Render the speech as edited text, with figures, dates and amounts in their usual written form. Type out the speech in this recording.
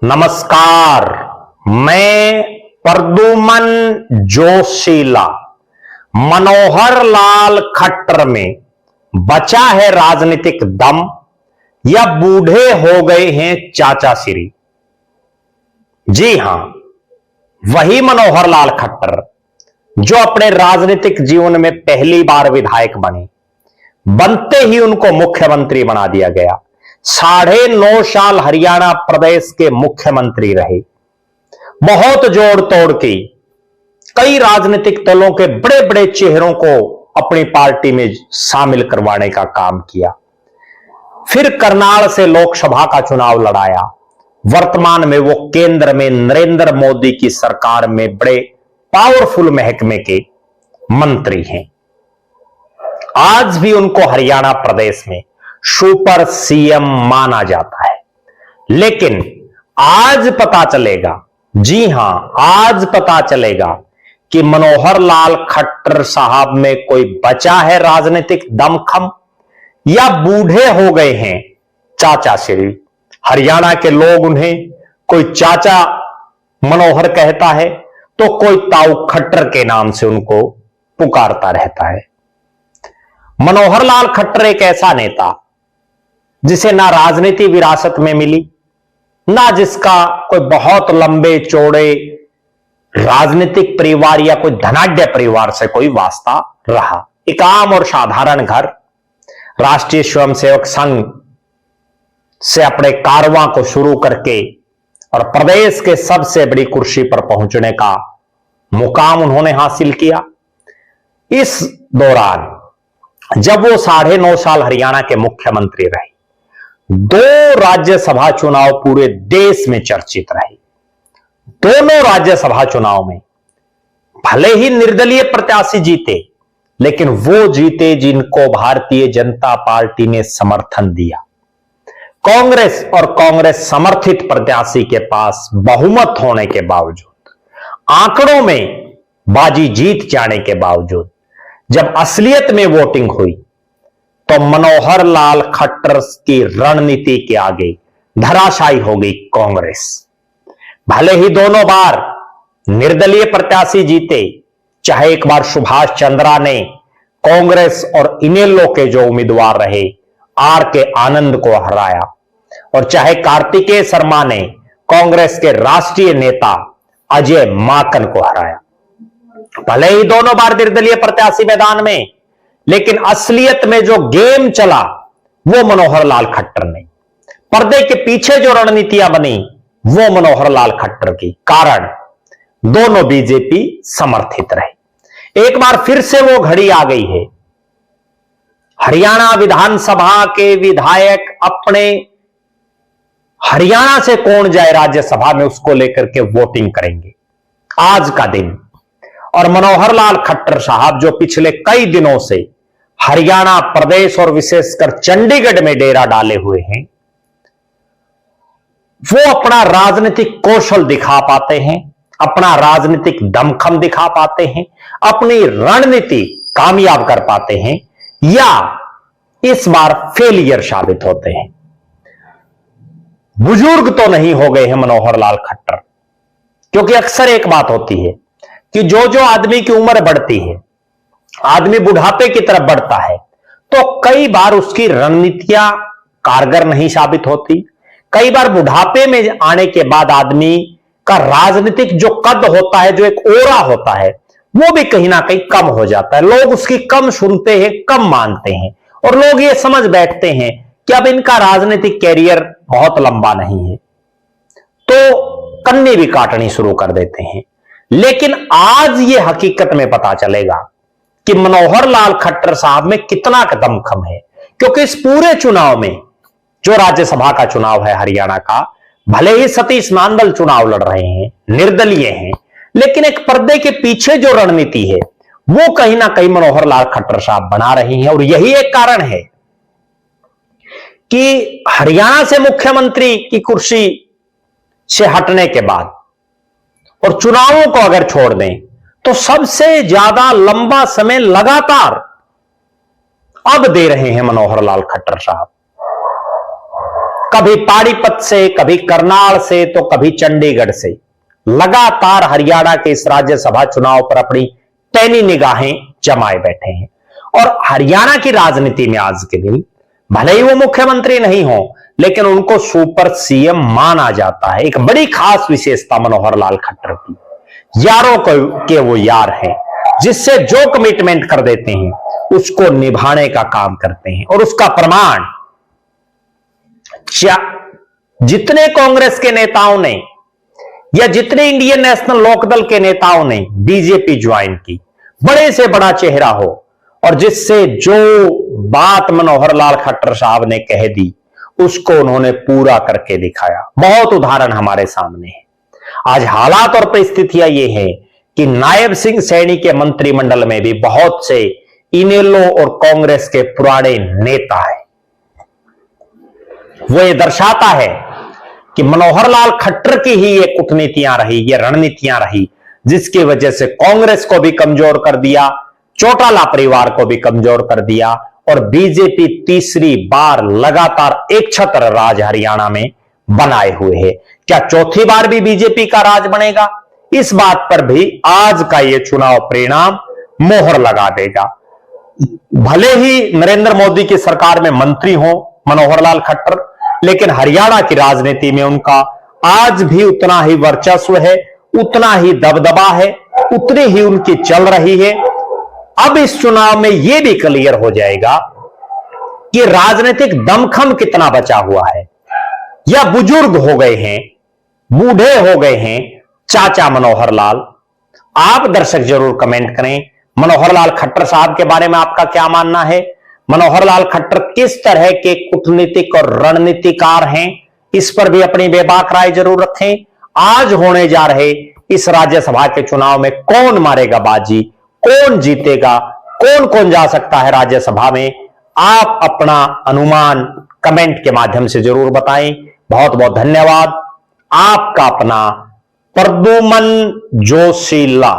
नमस्कार। मैं प्रद्युमन जोशीला। मनोहर लाल खट्टर में बचा है राजनीतिक दम या बूढ़े हो गए हैं चाचा श्री? जी हां, वही मनोहर लाल खट्टर जो अपने राजनीतिक जीवन में पहली बार विधायक बने, बनते ही उनको मुख्यमंत्री बना दिया गया। 9.5 साल हरियाणा प्रदेश के मुख्यमंत्री रहे। बहुत जोड़ तोड़ की कई राजनीतिक दलों के बड़े बड़े चेहरों को अपनी पार्टी में शामिल करवाने का काम किया। फिर करनाल से लोकसभा का चुनाव लड़ाया। वर्तमान में वो केंद्र में नरेंद्र मोदी की सरकार में बड़े पावरफुल महकमे के मंत्री हैं। आज भी उनको हरियाणा प्रदेश में सुपर सीएम माना जाता है। लेकिन आज पता चलेगा, जी हां, आज पता चलेगा कि मनोहर लाल खट्टर साहब में कोई बचा है राजनीतिक दमखम या बूढ़े हो गए हैं चाचा श्री। हरियाणा के लोग उन्हें कोई चाचा मनोहर कहता है तो कोई ताऊ खट्टर के नाम से उनको पुकारता रहता है। मनोहर लाल खट्टर एक ऐसा नेता जिसे ना राजनीति विरासत में मिली, ना जिसका कोई बहुत लंबे चौड़े राजनीतिक परिवार या कोई धनाढ्य परिवार से कोई वास्ता रहा। एक आम और साधारण घर, राष्ट्रीय स्वयंसेवक संघ से अपने कारवां को शुरू करके और प्रदेश के सबसे बड़ी कुर्सी पर पहुंचने का मुकाम उन्होंने हासिल किया। इस दौरान जब वो 9.5 साल हरियाणा के मुख्यमंत्री रहे, 2 राज्यसभा चुनाव पूरे देश में चर्चित रहे। दोनों राज्यसभा चुनाव में भले ही निर्दलीय प्रत्याशी जीते, लेकिन वो जीते जिनको भारतीय जनता पार्टी ने समर्थन दिया। कांग्रेस और कांग्रेस समर्थित प्रत्याशी के पास बहुमत होने के बावजूद, आंकड़ों में बाजी जीत जाने के बावजूद, जब असलियत में वोटिंग हुई तो मनोहर लाल खट्टर की रणनीति के आगे धराशायी हो गई कांग्रेस। भले ही दोनों बार निर्दलीय प्रत्याशी जीते, चाहे एक बार सुभाष चंद्रा ने कांग्रेस और इनेलो के जो उम्मीदवार रहे आर के आनंद को हराया, और चाहे कार्तिकेय शर्मा ने कांग्रेस के राष्ट्रीय नेता अजय माकन को हराया। भले ही दोनों बार निर्दलीय प्रत्याशी मैदान में, लेकिन असलियत में जो गेम चला वो मनोहर लाल खट्टर ने। पर्दे के पीछे जो रणनीतियां बनी वो मनोहर लाल खट्टर की कारण दोनों बीजेपी समर्थित रहे। एक बार फिर से वो घड़ी आ गई है। हरियाणा विधानसभा के विधायक अपने हरियाणा से कौन जाए राज्यसभा में, उसको लेकर के वोटिंग करेंगे। आज का दिन। और मनोहर लाल खट्टर साहब जो पिछले कई दिनों से हरियाणा प्रदेश और विशेषकर चंडीगढ़ में डेरा डाले हुए हैं, वो अपना राजनीतिक कौशल दिखा पाते हैं, अपना राजनीतिक दमखम दिखा पाते हैं, अपनी रणनीति कामयाब कर पाते हैं, या इस बार फेलियर साबित होते हैं। बुजुर्ग तो नहीं हो गए हैं मनोहर लाल खट्टर, क्योंकि अक्सर एक बात होती है कि जो जो आदमी की उम्र बढ़ती है, आदमी बुढ़ापे की तरफ बढ़ता है, तो कई बार उसकी रणनीतियां कारगर नहीं साबित होती। कई बार बुढ़ापे में आने के बाद आदमी का राजनीतिक जो कद होता है, जो एक ओरा होता है, वो भी कहीं ना कहीं कम हो जाता है। लोग उसकी कम सुनते हैं, कम मानते हैं, और लोग ये समझ बैठते हैं कि अब इनका राजनीतिक कैरियर बहुत लंबा नहीं है, तो कन्नी भी काटनी शुरू कर देते हैं। लेकिन आज ये हकीकत में पता चलेगा कि मनोहर लाल खट्टर साहब में कितना दमखम है, क्योंकि इस पूरे चुनाव में, जो राज्यसभा का चुनाव है हरियाणा का, भले ही सतीश नांदल चुनाव लड़ रहे हैं, निर्दलीय हैं, लेकिन एक पर्दे के पीछे जो रणनीति है वो कहीं ना कहीं मनोहर लाल खट्टर साहब बना रही हैं। और यही एक कारण है कि हरियाणा से मुख्यमंत्री की कुर्सी से हटने के बाद और चुनावों को अगर छोड़ दें तो सबसे ज्यादा लंबा समय लगातार अब दे रहे हैं मनोहर लाल खट्टर साहब। कभी पानीपत से, कभी करनाल से, तो कभी चंडीगढ़ से लगातार हरियाणा के इस राज्यसभा चुनाव पर अपनी पैनी निगाहें जमाए बैठे हैं। और हरियाणा की राजनीति में आज के दिन भले ही वो मुख्यमंत्री नहीं हो, लेकिन उनको सुपर सीएम माना जाता है। एक बड़ी खास विशेषता मनोहर लाल खट्टर की, यारों के वो यार हैं, जिससे जो कमिटमेंट कर देते हैं उसको निभाने का काम करते हैं। और उसका प्रमाण जितने कांग्रेस के नेताओं ने या जितने इंडियन नेशनल लोकदल के नेताओं ने बीजेपी ज्वाइन की, बड़े से बड़ा चेहरा हो और जिससे जो बात मनोहर लाल खट्टर साहब ने कह दी उसको उन्होंने पूरा करके दिखाया। बहुत उदाहरण हमारे सामने है। आज हालात और परिस्थितियां ये हैं कि नायब सिंह सैनी के मंत्रिमंडल में भी बहुत से इनेलो और कांग्रेस के पुराने नेता हैं। वो ये दर्शाता है कि मनोहर लाल खट्टर की ही ये कूटनीतियां रही, ये रणनीतियां रही, जिसकी वजह से कांग्रेस को भी कमजोर कर दिया, चौटाला परिवार को भी कमजोर कर दिया और बीजेपी तीसरी बार लगातार एक छत्र राज हरियाणा में बनाए हुए है। क्या चौथी बार भी बीजेपी का राज बनेगा? इस बात पर भी आज का यह चुनाव परिणाम मोहर लगा देगा। भले ही नरेंद्र मोदी की सरकार में मंत्री हो मनोहर लाल खट्टर, लेकिन हरियाणा की राजनीति में उनका आज भी उतना ही वर्चस्व है, उतना ही दबदबा है, उतनी ही उनकी चल रही है। अब इस चुनाव में यह भी क्लियर हो जाएगा कि राजनीतिक दमखम कितना बचा हुआ है। या बुजुर्ग हो गए हैं, बूढ़े हो गए हैं चाचा मनोहर लाल? आप दर्शक जरूर कमेंट करें, मनोहर लाल खट्टर साहब के बारे में आपका क्या मानना है? मनोहर लाल खट्टर किस तरह के कूटनीतिक और रणनीतिकार हैं, इस पर भी अपनी बेबाक राय जरूर रखें। आज होने जा रहे इस राज्यसभा के चुनाव में कौन मारेगा बाजी, कौन जीतेगा, कौन कौन जा सकता है राज्यसभा में, आप अपना अनुमान कमेंट के माध्यम से जरूर बताएं। बहुत बहुत धन्यवाद। आपका अपना प्रद्युमन जोशीला।